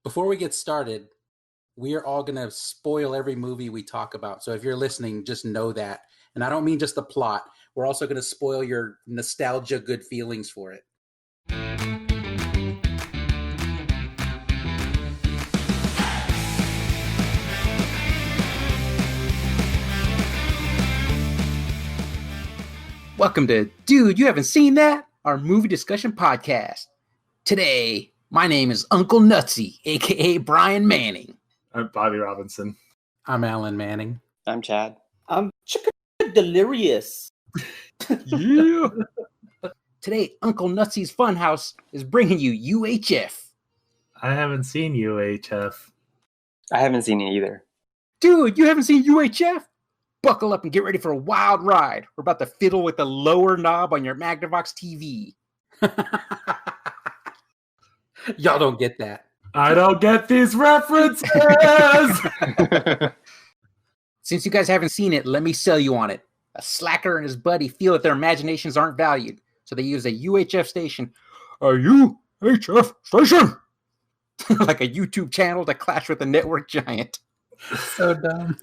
Before we get started, we are all going to spoil every movie we talk about. So if you're listening, just know that. And I don't mean just the plot. We're also going to spoil your nostalgia good feelings for it. Welcome to Dude, You Haven't Seen That? Our movie discussion podcast. Today, my name is Uncle Nutsy, a.k.a. Brian Manning. I'm Bobby Robinson. I'm Alan Manning. I'm Chad. I'm Chicken Delirious. Yeah. Today, Uncle Nutsy's Funhouse is bringing you UHF. I haven't seen UHF. I haven't seen it either. Dude, you haven't seen UHF? Buckle up and get ready for a wild ride. We're about to fiddle with the lower knob on your Magnavox TV. Y'all don't get that. I don't get these references! Since you guys haven't seen it, let me sell you on it. A slacker and his buddy feel that their imaginations aren't valued, so they use a UHF station. A UHF station! Like a YouTube channel to clash with a network giant. So dumb.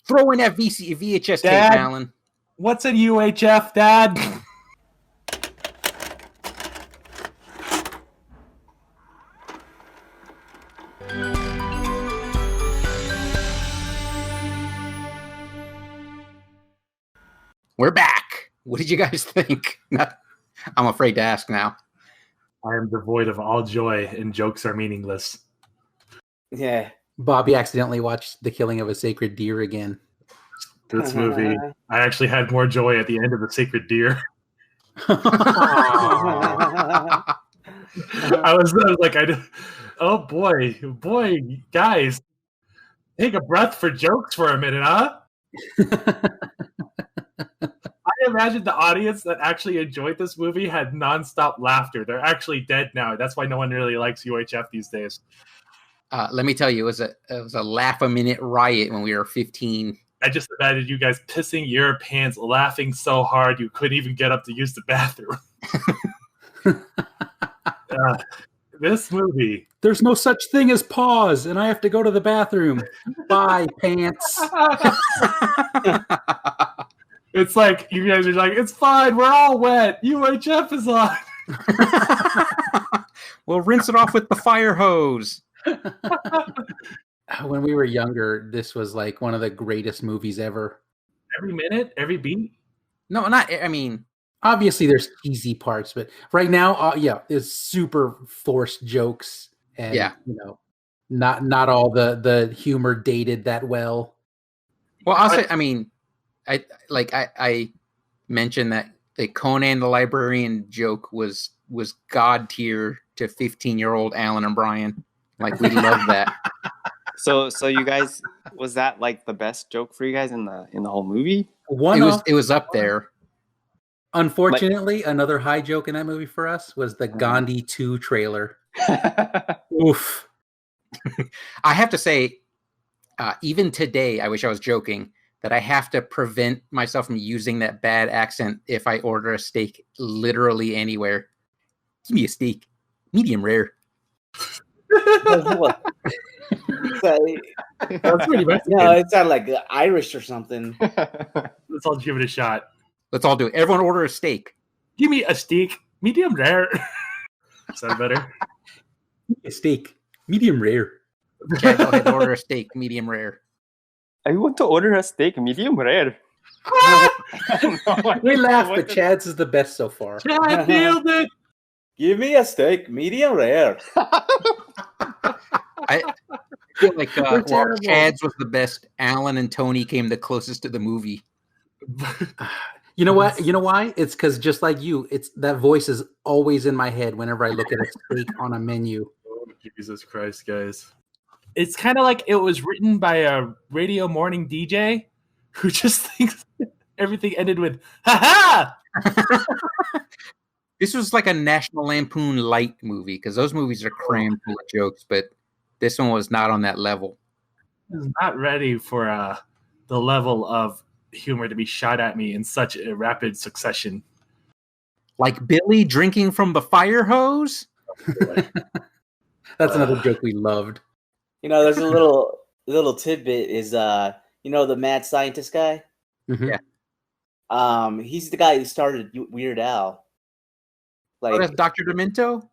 Throw in that VHS tape, Dad, Alan. What's a UHF, Dad? We're back. What did you guys think? I'm afraid to ask now. I am devoid of all joy, and jokes are meaningless. Yeah. Bobby accidentally watched The Killing of a Sacred Deer again. This movie, I actually had more joy at the end of The Sacred Deer. I was like, oh boy, guys, take a breath for jokes for a minute, huh? I imagine the audience that actually enjoyed this movie had nonstop laughter. They're actually dead now. That's why no one really likes UHF these days. Let me tell you, it was a laugh-a-minute riot when we were 15. I just imagine you guys pissing your pants, laughing so hard you couldn't even get up to use the bathroom. This movie. There's no such thing as pause, and I have to go to the bathroom. Bye, pants. It's like, you guys are like, it's fine, we're all wet. UHF is on. We'll rinse it off with the fire hose. When we were younger, this was like one of the greatest movies ever. Every minute, every beat? No, I mean, obviously there's cheesy parts, but right now, it's super forced jokes. And, not all the humor dated that well. Well, I'll say, I mean, I mentioned that the Conan the Librarian joke was god tier to 15-year-old Alan and Brian. Like, we love that. So you guys, was that like the best joke for you guys in the whole movie? It was up there. Unfortunately, another high joke in that movie for us was the Gandhi 2 trailer. Oof. I have to say, even today, I wish I was joking, that I have to prevent myself from using that bad accent if I order a steak literally anywhere. Give me a steak, medium rare. That's pretty much. No, it sounded like Irish or something. Let's all give it a shot. Let's all do it. Everyone order a steak. Give me a steak, medium rare. Is that better? A steak, medium rare. Okay, go ahead and order a steak, medium rare. I want to order a steak, medium rare. We laugh, but Chad's is the best so far. Chad nailed it. Give me a steak, medium rare. I feel like Chad's was the best. Alan and Tony came the closest to the movie. You know what? You know why? It's because just like you, it's that voice is always in my head whenever I look at a steak on a menu. Oh, Jesus Christ, guys. It's kind of like it was written by a radio morning DJ who just thinks everything ended with, ha-ha! This was like a National Lampoon light movie because those movies are crammed full of jokes, but this one was not on that level. It's not ready for the level of humor to be shot at me in such a rapid succession. Like Billy drinking from the fire hose? That's another joke we loved. There's a little tidbit is the mad scientist guy. Mm-hmm. Yeah. He's the guy who started Weird Al. Like, that's Dr. Demento?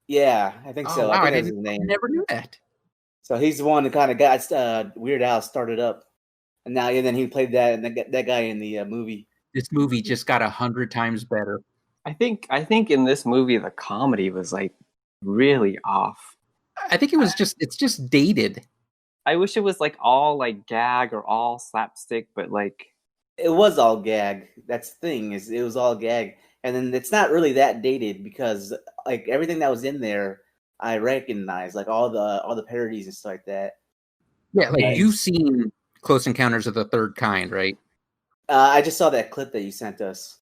Yeah, I think so. Wow, I think that's his name. I never knew that. So he's the one that kind of got Weird Al started up, and then he played that guy in the movie. This movie just got 100 times better. I think in this movie the comedy was like really off. I think it's just dated. I wish it was like all like gag or all slapstick, but like it was all gag. That's the thing, is it was all gag. And then it's not really that dated because like everything that was in there I recognize, like all the parodies and stuff like that. Yeah, like you've seen Close Encounters of the Third Kind, right? I just saw that clip that you sent us.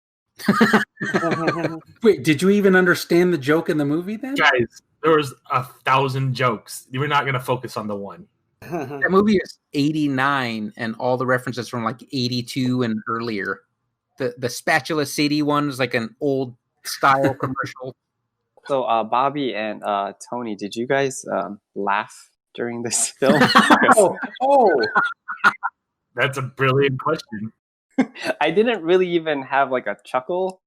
Wait, did you even understand the joke in the movie then? Guys, there was 1,000 jokes. We're not going to focus on the one. That movie is 89 and all the references from like 82 and earlier. The Spatula City one is like an old style commercial. So Bobby and Tony, did you guys laugh during this film? oh. That's a brilliant question. I didn't really even have like a chuckle.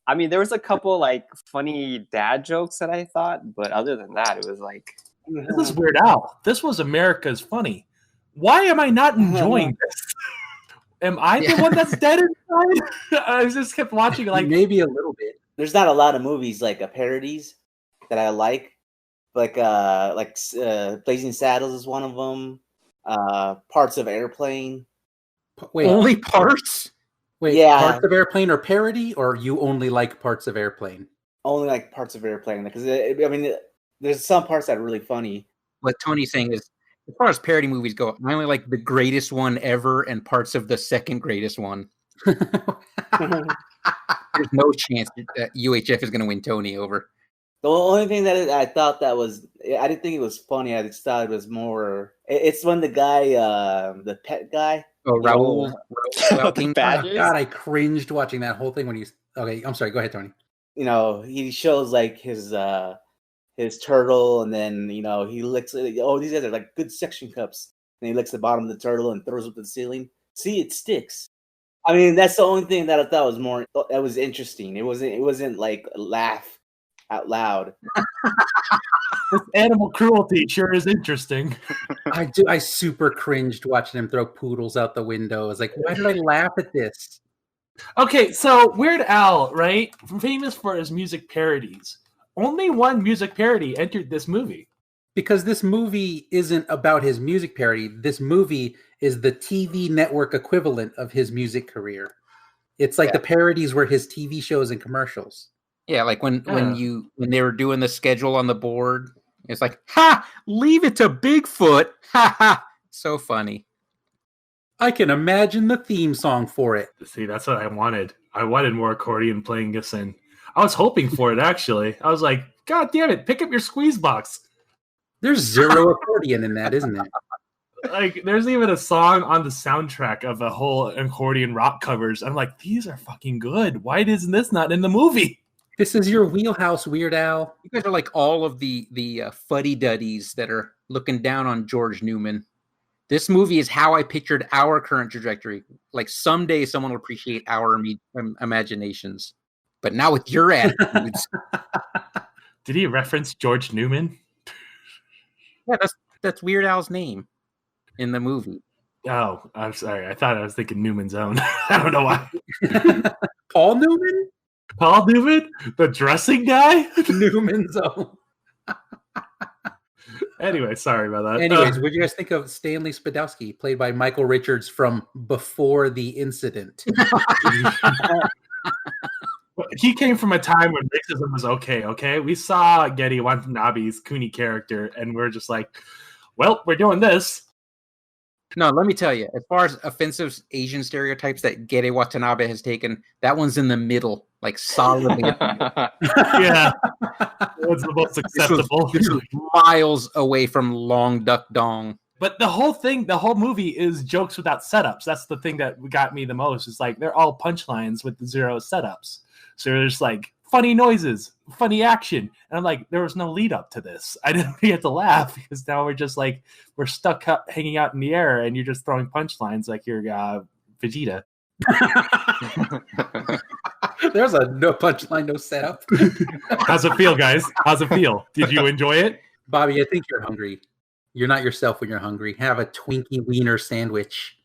I mean, there was a couple like funny dad jokes that I thought, but other than that, it was like, this is Weird Al. This was America's Funny. Why am I not enjoying this? Am I the one that's dead inside? I just kept watching like maybe a little bit. There's not a lot of movies like parodies that I like Blazing Saddles is one of them. Parts of Airplane. Wait, only parts? Wait, yeah. Parts of Airplane or parody, or you only like Parts of Airplane? Only like Parts of Airplane, because there's some parts that are really funny. What Tony's saying is, as far as parody movies go, I only like the greatest one ever and parts of the second greatest one. There's no chance that UHF is going to win Tony over. The only thing that I thought that was, I didn't think it was funny. I just thought it was more. It's when the guy, the pet guy. Oh, Raul. The badgers? God, I cringed watching that whole thing when he's. Okay, I'm sorry. Go ahead, Tony. He shows like his turtle, and then he licks. Oh, these guys are like good suction cups. And he licks the bottom of the turtle and throws it to the ceiling. See, it sticks. I mean, that's the only thing that I thought was interesting. It wasn't like laugh out loud. This animal cruelty sure is interesting. I super cringed watching him throw poodles out the window. I was like, why did I laugh at this? Okay, so Weird Al, right? Famous for his music parodies. Only one music parody entered this movie. Because this movie isn't about his music parody. This movie is the TV network equivalent of his music career. It's like the parodies were his TV shows and commercials. Yeah, like when they were doing the schedule on the board, it's like, ha! Leave it to Bigfoot! Ha ha! So funny. I can imagine the theme song for it. See, that's what I wanted. I wanted more accordion playing this in. I was hoping for it, actually. I was like, God damn it, pick up your squeeze box. There's zero accordion in that, isn't it? Like, there's even a song on the soundtrack of a whole accordion rock covers. I'm like, these are fucking good. Why isn't this not in the movie? This is your wheelhouse, Weird Al. You guys are like all of the fuddy-duddies that are looking down on George Newman. This movie is how I pictured our current trajectory. Like someday someone will appreciate our imaginations. But not with your attitudes. Did he reference George Newman? Yeah, that's Weird Al's name in the movie. Oh, I'm sorry. I thought I was thinking Newman's Own. I don't know why. Paul Newman? Paul Newman? The dressing guy? Newman's Own. Anyway, sorry about that. Anyways, what do you guys think of Stanley Spadowski, played by Michael Richards from Before the Incident? He came from a time when racism was okay? We saw Geddy Watanabe's Cooney character, and we're just like, well, we're doing this. No, let me tell you, as far as offensive Asian stereotypes that Geddy Watanabe has taken, that one's in the middle, like solidly. Yeah. What's the most acceptable? This was miles away from Long Duck Dong. But the whole movie is jokes without setups. That's the thing that got me the most. It's like they're all punchlines with zero setups. So there's like funny noises, funny action. And I'm like, there was no lead up to this. I didn't really have to laugh because now we're just like, we're stuck hanging out in the air and you're just throwing punchlines like you're Vegeta. There's a no punchline, no setup. How's it feel, guys? How's it feel? Did you enjoy it? Bobby, I think you're hungry. You're not yourself when you're hungry. Have a Twinkie wiener sandwich.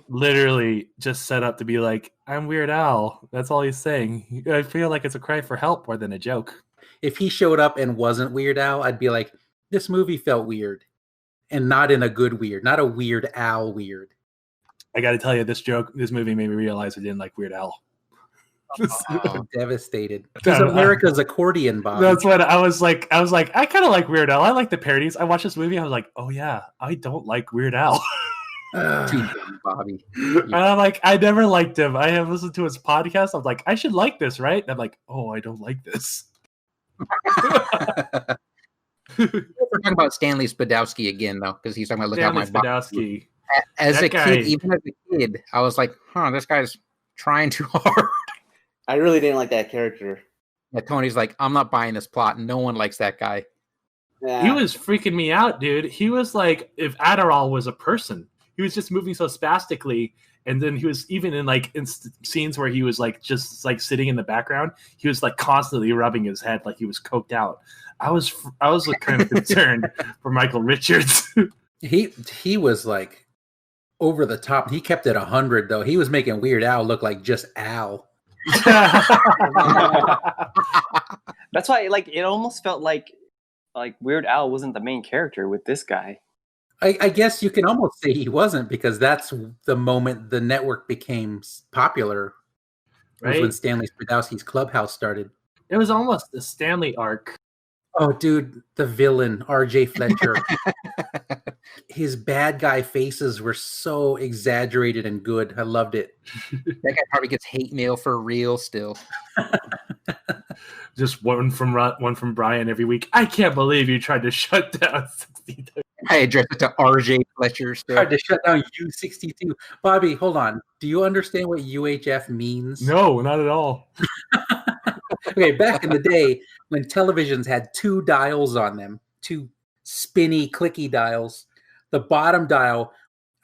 Literally just set up to be like, I'm Weird Al. That's all he's saying. I feel like it's a cry for help more than a joke. If he showed up and wasn't Weird Al, I'd be like, this movie felt weird. And not in a good weird. Not a Weird Al weird. I got to tell you, this movie made me realize I didn't like Weird Al. I'm devastated. Because America's accordion, Bob. That's what I was like. I kind of like Weird Al. I like the parodies. I watched this movie. I was like, oh yeah, I don't like Weird Al. Bobby. And I'm like, I never liked him. I have listened to his podcast. I'm like, I should like this, right? And I'm like, oh, I don't like this. We're talking about Stanley Spadowski again, though, because he's talking about Stanley Spadowski. As a kid, even as a kid, I was like, this guy's trying too hard. I really didn't like that character. Yeah, Tony's like, I'm not buying this plot. No one likes that guy. Yeah. He was freaking me out, dude. He was like, if Adderall was a person. He was just moving so spastically, and then he was even in like scenes where he was like just like sitting in the background. He was like constantly rubbing his head like he was coked out. I was like, kind of concerned for Michael Richards. He was like over the top. He kept it 100 though. He was making Weird Al look like just Al. That's why, like, it almost felt like Weird Al wasn't the main character with this guy. I guess you can almost say he wasn't, because that's the moment the network became popular. Right? Was when Stanley Spadowski's Clubhouse started. It was almost the Stanley arc. Oh, dude, the villain, R.J. Fletcher. His bad guy faces were so exaggerated and good. I loved it. That guy probably gets hate mail for real still. Just one from Brian every week. I can't believe you tried to shut down 62. I addressed it to RJ Fletcher still. Tried to shut down U62. Bobby, hold on. Do you understand what UHF means? No, not at all. Okay, back in the day when televisions had 2 dials on them, 2 spinny, clicky dials, the bottom dial,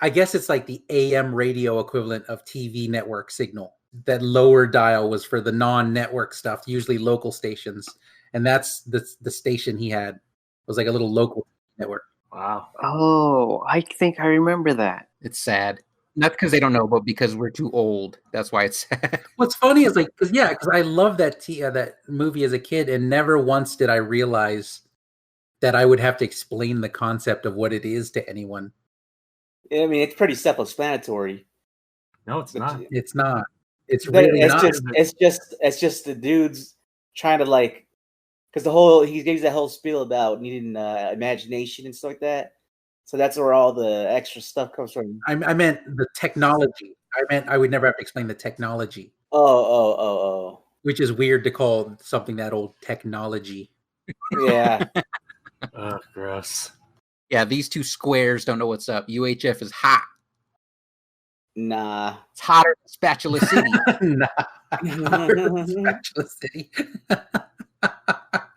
I guess it's like the AM radio equivalent of TV network signal. That lower dial was for the non-network stuff, usually local stations. And that's the station he had. It was like a little local network. Wow. Oh, I think I remember that. It's sad. Not because they don't know, but because we're too old. That's why it's sad. What's funny is like, because I love that movie as a kid, and never once did I realize that I would have to explain the concept of what it is to anyone. I mean, it's pretty self-explanatory. No, it's not. It's not. It's really not. It's just the dudes trying to like, because he gives that whole spiel about needing imagination and stuff like that. So that's where all the extra stuff comes from. I meant the technology. I meant I would never have to explain the technology. Oh. Which is weird to call something that old technology. Yeah. Oh, gross. Yeah, these 2 squares don't know what's up. UHF is hot. Nah. It's hotter than Spatula City. Nah. Hotter than Spatula City.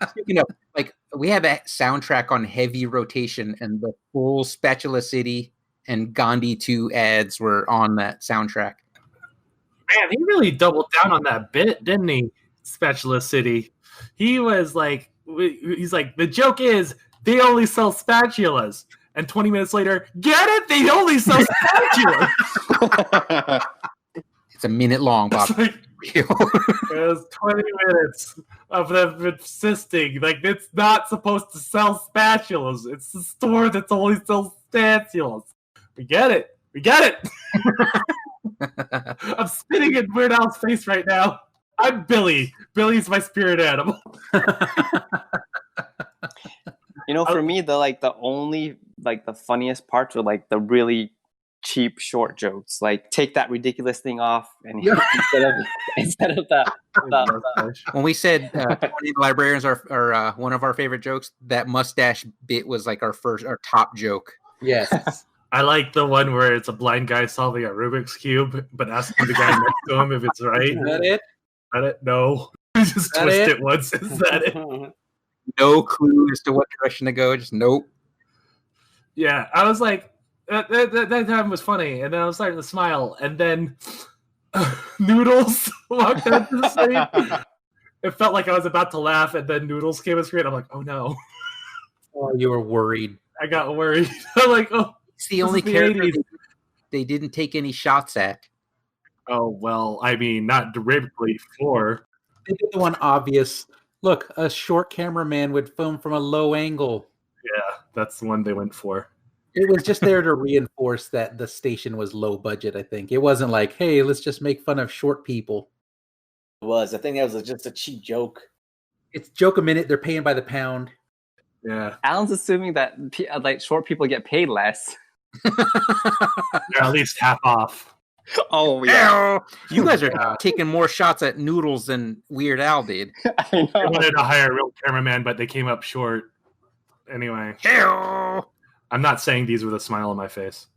Speaking of, like, we have a soundtrack on heavy rotation, and the full Spatula City and Gandhi 2 ads were on that soundtrack. Man, he really doubled down on that bit, didn't he? Spatula City. He was like, he's like, the joke is they only sell spatulas. And 20 minutes later, get it? They only sell spatulas. It's a minute long, Bob. It was 20 minutes of them insisting like it's not supposed to sell spatulas. It's the store that's only sells spatulas. We get it. I'm spitting in Weird Al's face right now. I'm Billy. Billy's my spirit animal. For me, the funniest parts were like the really cheap short jokes. Like, take that ridiculous thing off, and instead of that. When we said the librarians are one of our favorite jokes, that mustache bit was like our top joke. Yes. I like the one where it's a blind guy solving a Rubik's Cube, but asking the guy next to him if it's right. Is that it? No. Just twist it once. Is that it? No clue as to what direction to go. Just nope. Yeah, I was like, that time was funny, and then I was starting to smile, and then Noodles walked out to the screen. It felt like I was about to laugh, and then Noodles came on screen. I'm like, oh no. Oh, you were worried. I got worried. I'm like, oh. It's the only character they didn't take any shots at. Oh, well, I mean, not directly for. They did the one obvious. Look, a short cameraman would film from a low angle. Yeah, that's the one they went for. It was just there to reinforce that the station was low budget, I think. It wasn't like, hey, let's just make fun of short people. It was. I think that was just a cheap joke. It's joke a minute. They're paying by the pound. Yeah. Alan's assuming that like short people get paid less. They're at least half off. Oh yeah. You guys are taking more shots at Noodles than Weird Al did. I know. They wanted to hire a real cameraman, but they came up short. Anyway. I'm not saying these with a smile on my face.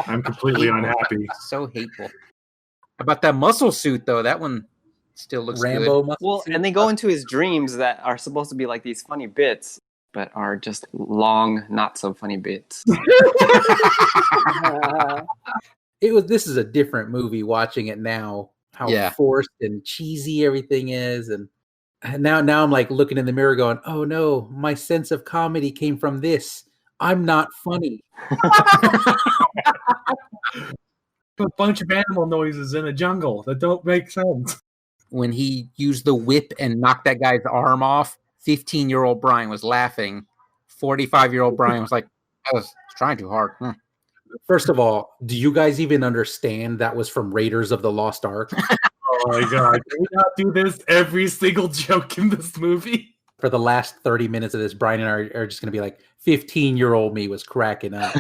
I'm completely unhappy. So hateful. How about that muscle suit, though? That one still looks Rambo good. muscle Well, suit. and they go into his dreams that are supposed to be like these funny bits, but are just long, not so funny bits. This is a different movie watching it now. How forced and cheesy everything is, and now I'm like looking in the mirror going, oh no, my sense of comedy came from this. I'm not funny. A bunch of animal noises in a jungle that don't make sense. When he used the whip and knocked that guy's arm off, 15-year-old Brian was laughing. 45-year-old Brian was like, I was trying too hard. First of all, do you guys even understand that was from Raiders of the Lost Ark? Oh my god. Can we not do this every single joke in this movie? For the last 30 minutes of this, Brian and I are just going to be like, 15-year-old me was cracking up.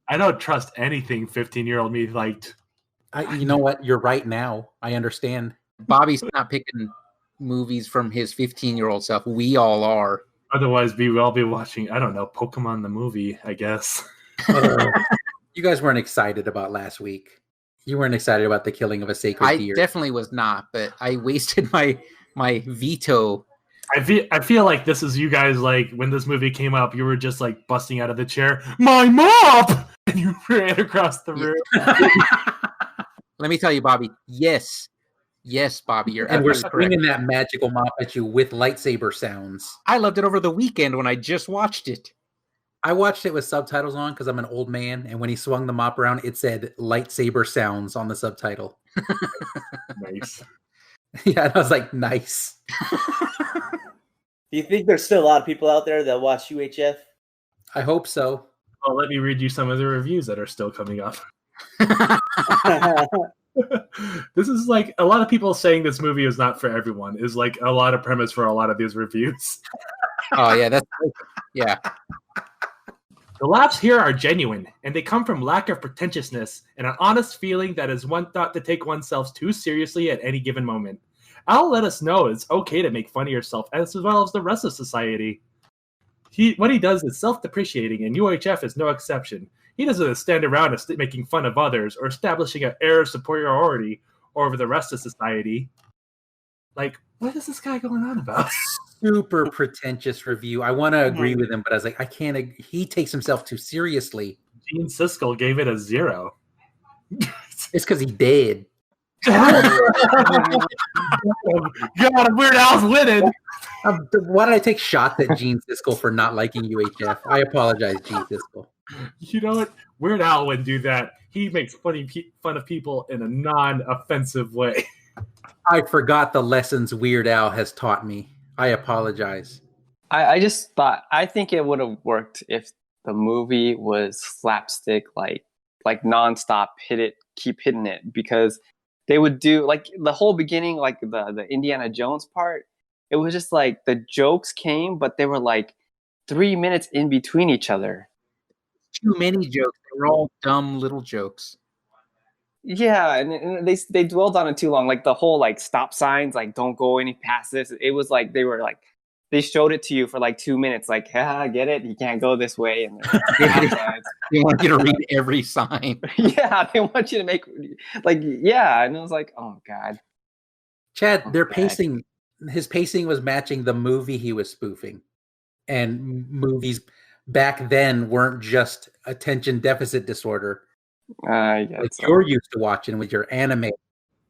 I don't trust anything 15-year-old me liked. You know what? You're right now. I understand. Bobby's not picking movies from his 15-year-old self. We all are. Otherwise, we will all be watching, I don't know, Pokemon the movie, I guess. You guys weren't excited about last week. You weren't excited about the killing of a sacred deer. I definitely was not, but I wasted my veto. I feel like this is you guys, like, when this movie came up, you were just, like, busting out of the chair, my mop! And you ran across the room. Let me tell you, Bobby, yes, Bobby, you're and we're absolutely swinging correct. that magical mop at you with lightsaber sounds. I loved it over the weekend when I just watched it. I watched it with subtitles on because I'm an old man, and when he swung the mop around, it said lightsaber sounds on the subtitle. Nice. Yeah, and I was like, nice. Do you think there's still a lot of people out there that watch UHF? I hope so. Well, let me read you some of the reviews that are still coming up. This is like a lot of people saying this movie is not for everyone is like a lot of premise for a lot of these reviews. Oh yeah, yeah. The laughs here are genuine, and they come from lack of pretentiousness and an honest feeling that is one thought to take oneself too seriously at any given moment. Al let us know it's okay to make fun of yourself as well as the rest of society. What he does is self-depreciating, and UHF is no exception. He doesn't stand around making fun of others or establishing an air of superiority over the rest of society. Like, what is this guy going on about? Super pretentious review. I want to agree with him, but I was like, I can't. He takes himself too seriously. Gene Siskel gave it a 0. It's because he did. God, Weird Al's winning. Why did I take shots at Gene Siskel for not liking UHF? I apologize, Gene Siskel. You know what? Weird Al would do that. He makes fun of people in a non-offensive way. I forgot the lessons Weird Al has taught me. I apologize. I think it would have worked if the movie was slapstick, like nonstop, keep hitting it, because they would do like the whole beginning, like the Indiana Jones part. It was just like the jokes came, but they were like 3 minutes in between each other. Too many jokes. They were all dumb little jokes. Yeah, and they dwelled on it too long. Like the whole like stop signs, like don't go any past this. It was like they were like they showed it to you for like 2 minutes, like, get it? You can't go this way. And they want you to read every sign. Yeah, they want you to make like, yeah. And it was like, oh God. Chad, their pacing, his pacing was matching the movie he was spoofing. And movies back then weren't just attention deficit disorder. Like so. you're used to watching with your anime.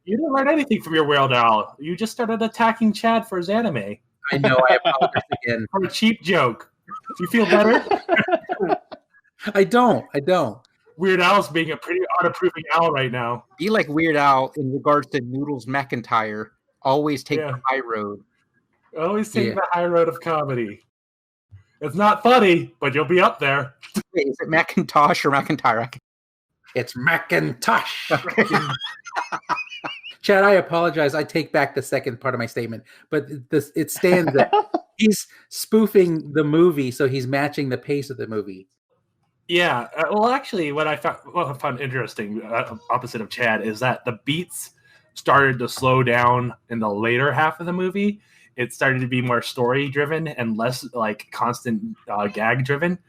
You didn't learn anything from your Weird Al. You just started attacking Chad for his anime. I know, I apologize again. For a cheap joke. Do you feel better? I don't. Weird Al's being a pretty unapproving owl right now. Be like Weird Al in regards to Noodles McIntyre. Always take the high road. Always take the high road of comedy. It's not funny, but you'll be up there. Wait, is it Macintosh or McIntyre? It's Macintosh. Chad, I apologize. I take back the second part of my statement, but it stands that he's spoofing the movie, so he's matching the pace of the movie. Yeah. Well, actually, what I found interesting, opposite of Chad, is that the beats started to slow down in the later half of the movie. It started to be more story driven and less like constant gag driven,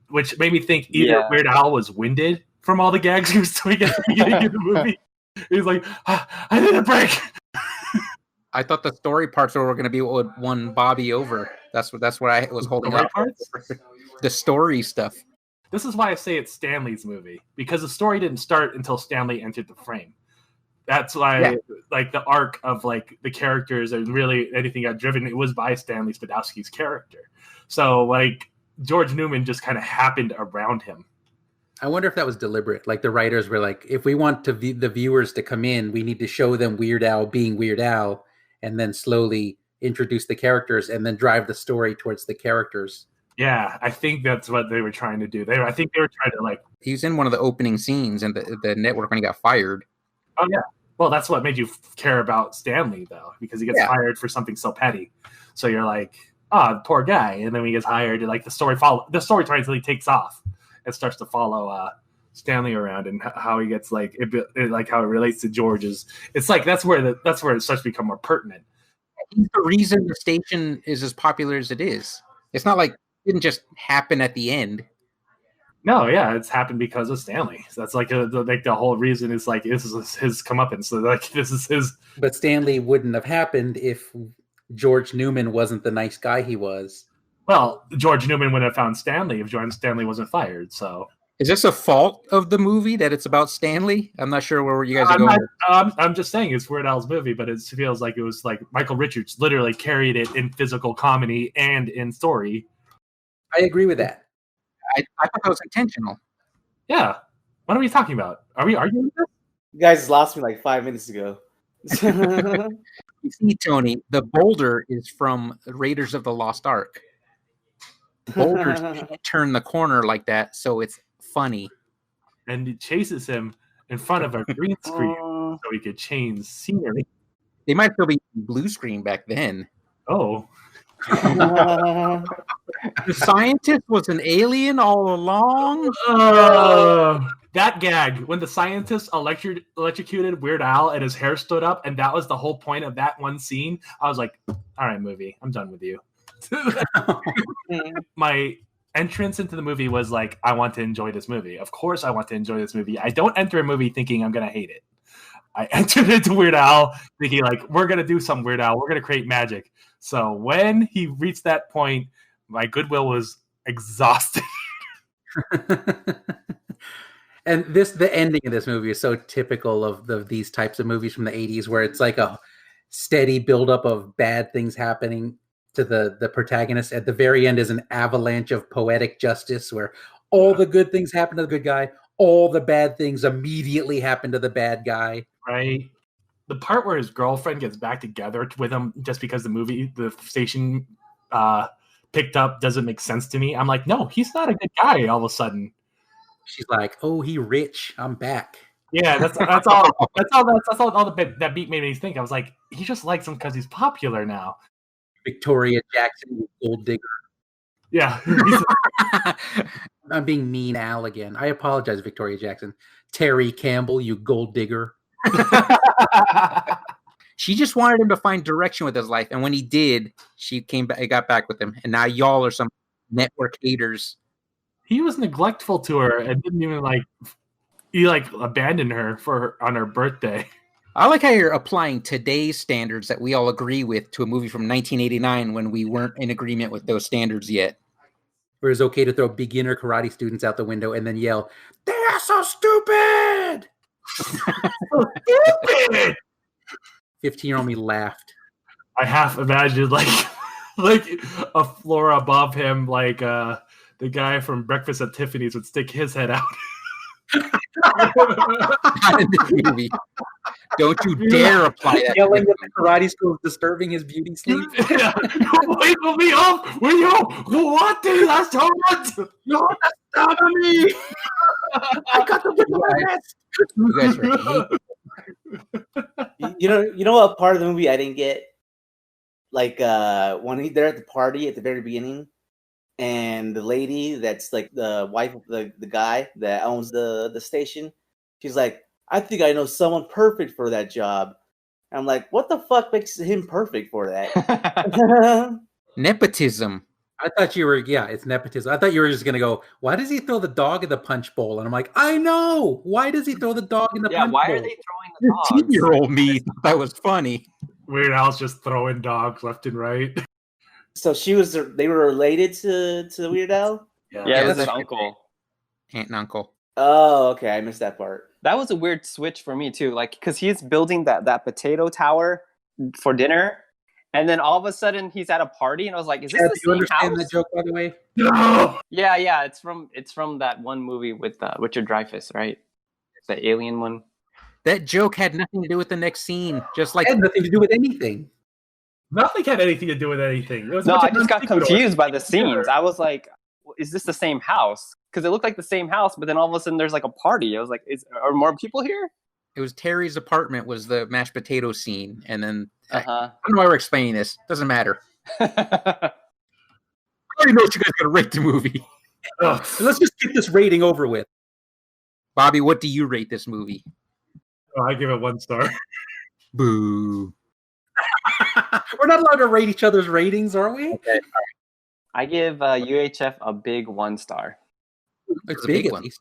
which made me think either Weird Al was winded from all the gags he was doing at the beginning of the movie. He's like, I need a break. I thought the story parts were going to be what won Bobby over. That's what I was holding up. The story stuff. This is why I say it's Stanley's movie, because the story didn't start until Stanley entered the frame. That's why, like, the arc of like the characters and really anything got driven, it was by Stanley Spadowski's character. So like George Newman just kind of happened around him. I wonder if that was deliberate. Like the writers were like, if we want the viewers to come in, we need to show them Weird Al being Weird Al, and then slowly introduce the characters and then drive the story towards the characters. Yeah, I think that's what they were trying to do. I think they were trying to like. He was in one of the opening scenes in the network when he got fired. Oh yeah. Well, that's what made you care about Stanley, though, because he gets fired for something so petty. So you're like, poor guy. And then when he gets hired, like the story really takes off. It starts to follow Stanley around and how he gets like how it relates to George's. It's like that's where it starts to become more pertinent. He's the reason the station is as popular as it is. It's not like it didn't just happen at the end. No, yeah, it's happened because of Stanley. So that's like the whole reason is like this is his comeuppance. So like this is his. But Stanley wouldn't have happened if George Newman wasn't the nice guy he was. Well, George Newman would have found Stanley if Stanley wasn't fired. So is this a fault of the movie that it's about Stanley? I'm not sure where you guys are going. I'm just saying it's Weird Al's movie, but it feels like it was like Michael Richards literally carried it in physical comedy and in story. I agree with that. I thought that was intentional. Yeah. What are we talking about? Are we arguing with this? You guys lost me like 5 minutes ago. You see, Tony, the boulder is from Raiders of the Lost Ark. Boulders turn the corner like that, so it's funny. And it chases him in front of a green screen so he could change scenery. They might still be blue screen back then. Oh. The scientist was an alien all along. That gag when the scientist electrocuted Weird Al and his hair stood up, and that was the whole point of that one scene. I was like, all right, movie, I'm done with you. My entrance into the movie was like, I want to enjoy this movie. Of course I want to enjoy this movie. I don't enter a movie thinking I'm going to hate it. I entered into Weird Al thinking like, we're going to do some Weird Al. We're going to create magic. So when he reached that point, my goodwill was exhausted. And the ending of this movie is so typical of these types of movies from the 80s, where it's like a steady buildup of bad things happening to the protagonist. At the very end is an avalanche of poetic justice, where all the good things happen to the good guy, all the bad things immediately happen to the bad guy. Right. The part where his girlfriend gets back together with him just because the station picked up doesn't make sense to me. I'm like, no, he's not a good guy all of a sudden. She's like, oh, he rich. I'm back. Yeah, that's all that beat made me think. I was like, he just likes him because he's popular now. Victoria Jackson, gold digger. Yeah. I'm being mean, Al, again. I apologize, Victoria Jackson. Terry Campbell, you gold digger. She just wanted him to find direction with his life, and when he did, she came back, got back with him, and now y'all are some network haters. He was neglectful to her and didn't even he abandoned her on her birthday. I like how you're applying today's standards that we all agree with to a movie from 1989 when we weren't in agreement with those standards yet. Where it's okay to throw beginner karate students out the window and then yell, "They are so stupid!" So stupid! 15-year-old me laughed. I half imagined like a floor above him, the guy from Breakfast at Tiffany's would stick his head out. Not in this movie. Don't you dare apply that. Yelling at the karate school, disturbing his beauty sleep. Wake me up! Will you? What the last time? No, stop me! I got the You guys are You know what part of the movie I didn't get? When they're at the party at the very beginning, and the lady that's like the wife of the guy that owns the station, she's like, I think I know someone perfect for that job. And I'm like, what the fuck makes him perfect for that? Nepotism. I thought you were, it's nepotism. I thought you were just going to go, why does he throw the dog in the punch bowl? And I'm like, I know. Why does he throw the dog in the punch bowl? Yeah, why are they throwing the dogs? 15-year-old me thought that was funny. Weird Al's just throwing dogs left and right. So they were related to Weird Al? Yeah, that's his uncle. Aunt and uncle. Oh, okay. I missed that part. That was a weird switch for me too. Because he's building that potato tower for dinner, and then all of a sudden he's at a party, and I was like, "Is this the do you same understand house?" that joke, by the way? No! Yeah. It's from that one movie with Richard Dreyfuss, right? The alien one. That joke had nothing to do with the next scene. Just like It had nothing to do with anything. Nothing had anything to do with anything. No, I just got confused by the scenes. I was like, "Is this the same house?" Because it looked like the same house, but then all of a sudden there's like a party. I was like, are more people here? it was Terry's apartment was the mashed potato scene, and then I don't know why we're explaining this. Doesn't matter. I already know what you guys are gonna rate the movie. Let's just get this rating over with. Bobby, what do you rate this movie? Oh, I give it 1 star. Boo. We're not allowed to rate each other's ratings, are we? Okay. I give UHF a big 1 star. It's a big, big at one. least.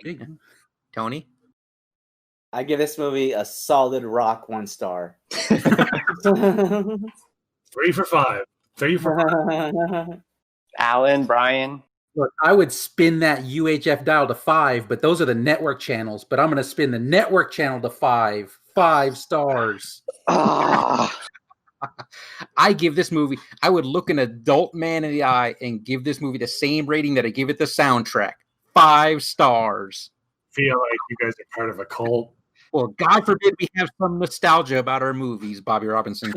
Big. Tony? I give this movie a solid rock 1 star. 3 for 5. 3 for 5. Alan, Brian. Look, I would spin that UHF dial to 5, but those are the network channels. But I'm going to spin the network channel to 5. 5 stars. I give this movie, I would look an adult man in the eye and give this movie the same rating that I give it the soundtrack. 5 stars. Feel like you guys are part of a cult. Well, God forbid we have some nostalgia about our movies, Bobby Robinson.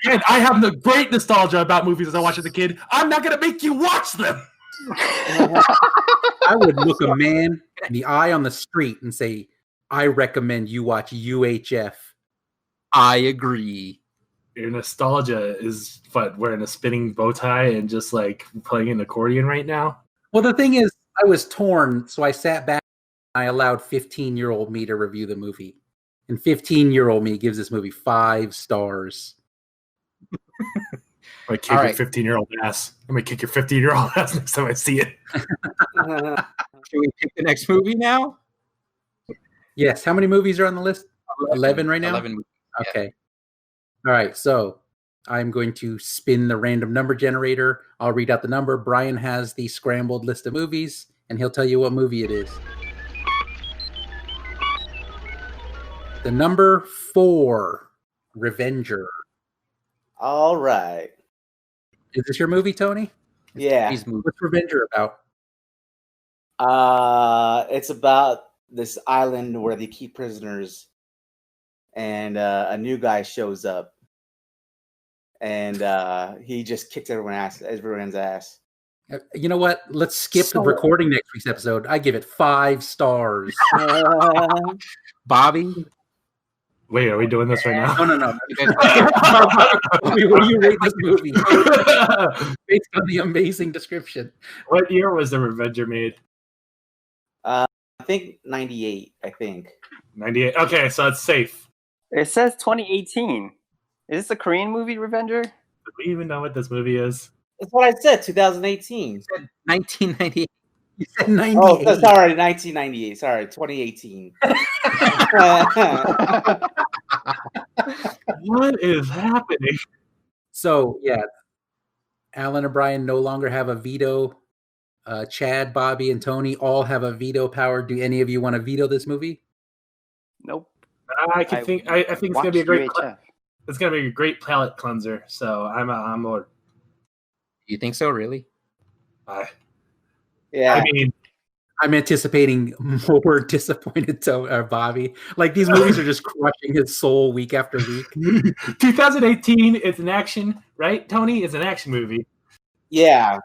Again, I have the great nostalgia about movies as I watched as a kid. I'm not going to make you watch them. I would look a man in the eye on the street and say, I recommend you watch UHF. I agree. Your nostalgia is what, wearing a spinning bow tie and just like playing an accordion right now? Well, the thing is, I was torn, so I sat back and I allowed 15-year-old me to review the movie. And 15-year-old me gives this movie 5 stars. I'm going to kick your 15-year-old ass. I'm going to kick your 15-year-old ass next time I see it. Should we pick the next movie now? Yes. How many movies are on the list? 11 right now? 11 movies. Okay. Yeah. All right. So I'm going to spin the random number generator. I'll read out the number. Brian has the scrambled list of movies, and he'll tell you what movie it is. The number 4, Revenger. All right. Is this your movie, Tony? Yeah. What's Revenger about? It's about this island where they keep prisoners, and a new guy shows up, and he just kicks everyone's ass. You know what? Let's skip recording next week's episode. I give it 5 stars. Bobby? Wait, are we doing this right now? No. Bobby, what do you rate this movie? Based on the amazing description. What year was The Revenger made? I think 98, I think. 98. Okay, so it's safe. It says 2018. Is this a Korean movie, Revenger? Do we even know what this movie is? That's what I said. 2018. You said 1998. You said 98. Oh, sorry, 1998. Sorry, 2018. What is happening? So yeah, Alan and Brian no longer have a veto. Chad, Bobby, and Tony all have a veto power. Do any of you want to veto this movie? Nope. I think it's gonna be a great. UHF. It's gonna be a great palate cleanser. So I'm more. You think so, really? Yeah. I mean, I'm anticipating more disappointed Bobby. Like these movies are just crushing his soul week after week. 2018. It's an action, right? Tony, it's an action movie. Yeah.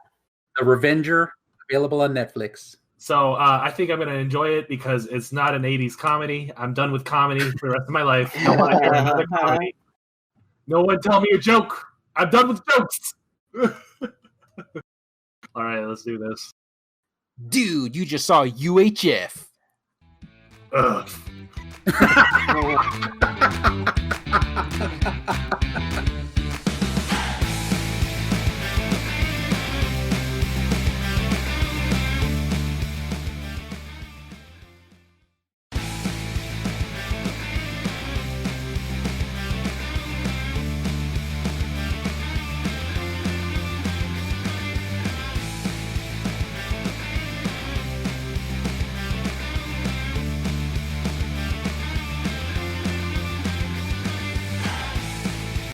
The Revenger, available on Netflix. So I think I'm going to enjoy it because it's not an 80s comedy. I'm done with comedy for the rest of my life. I don't want to hear another comedy. No one tell me a joke. I'm done with jokes. All right, let's do this. Dude, you just saw UHF. Ugh.